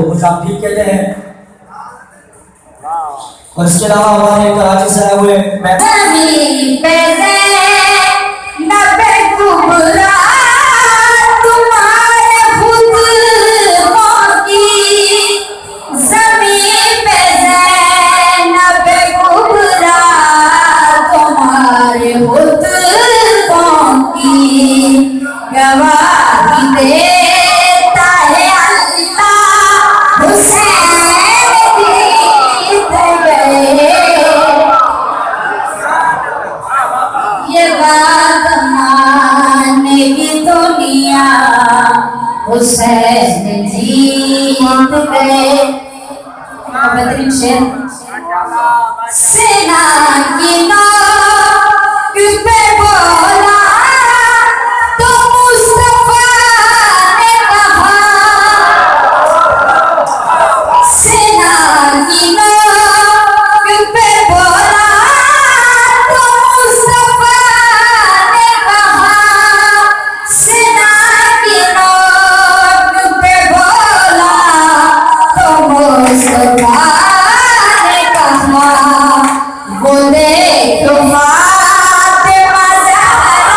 कुछ आप ठीक कहते हैं। और इसके अलावा हमारे कराची से आए हुए हुसैन जीत गए। बेहतरीन शेर। सेना की नौक पे बोला तो मुस्तफा ने कहा, सेना की नौक पे बोला तो मुस्तफा ने कहा, सेना की नौक पे बोला तो मुस्तफा ने कहा, वो देखो फातिमा ज़हरा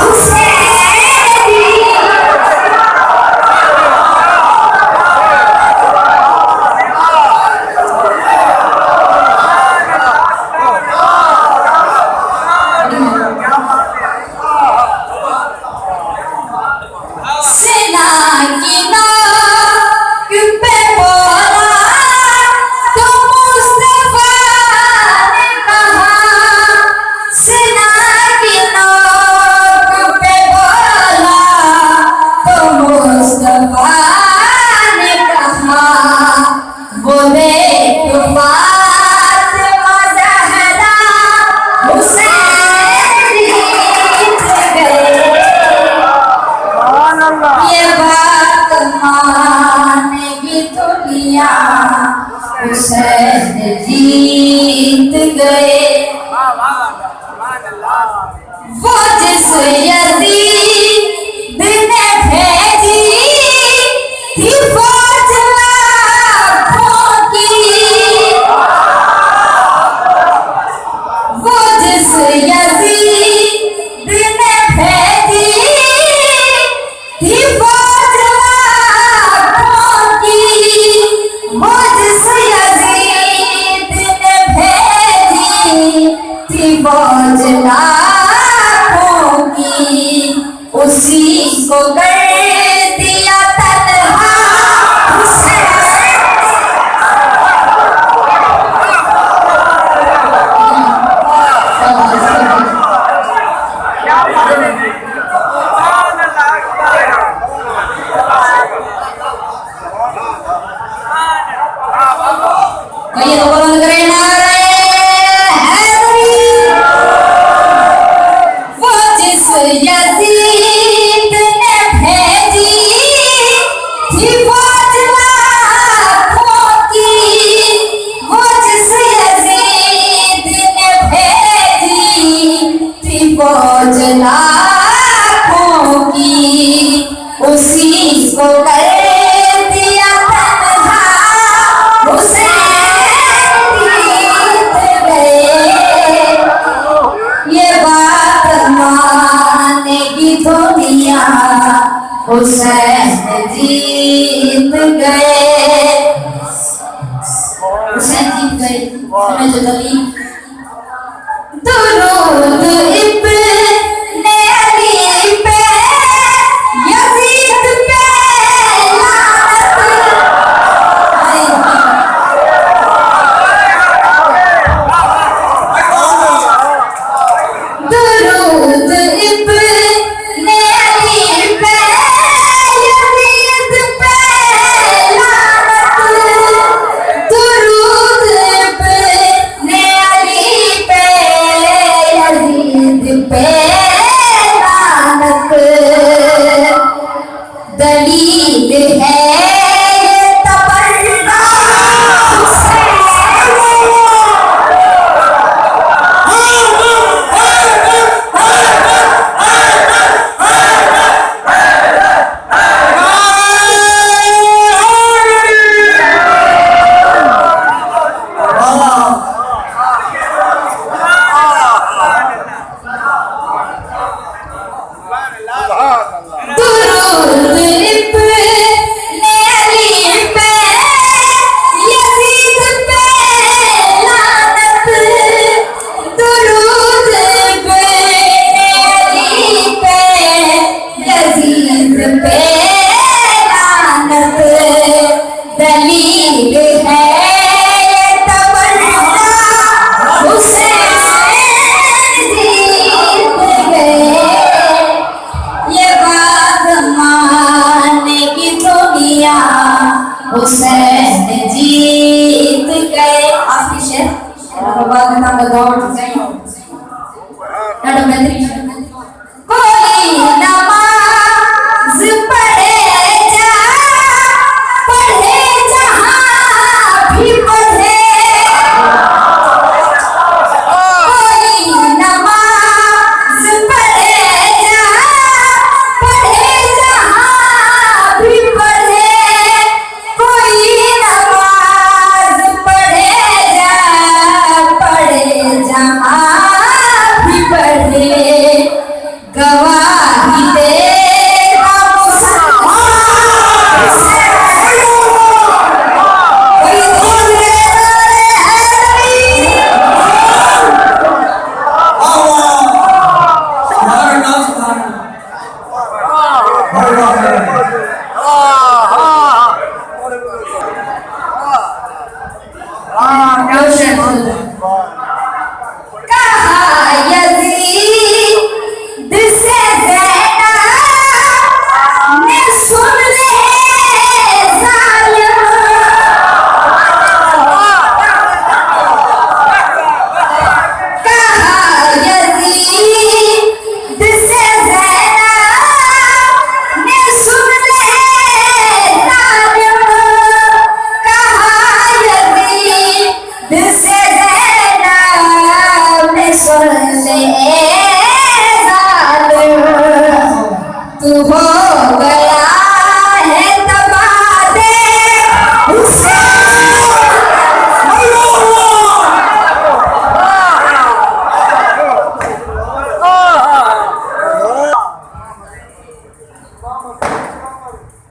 हुसैन की। सेना की नौक पे बोला तो मुस्तफा ने कहा, सेना की नौक पे बोला तो मुस्तफा ने कहा, वो देखो फातिमा ज़हरा हुसैन जीत गए। ये बात मानेगी दुनिया, हुसैन जीत गए। वो जिस यजीद ने भेजी थी फौज लाखों की, वो जिस यजीद ने भेजी थी फौज लाखों की, वो जिस यजीद ने भेजी थी फौज लाखों की, उसी को कर दिया तन्हा हुसैन। कहिए तो बुलंद करें नारे हैदरी। वो जिस यजीद ने भेजी थी फौज लाखों की, वो जिस यजीद ने भेजी थी फौज लाखों की, उसी को कर दिया तन्हा हुसैन जीत गए। ये बात मानेगी दुनिया, हुसैन जीत गए। हुसैन जीत गए। सुने जो दलील। दुरूद इब्ने अली पे, यजीद पे लानत। दुरूद इब्ने अली पे, यजीद पे लानत। दुरूद इब्ने Kenapa banget tanggal gawat sih? Ada metri.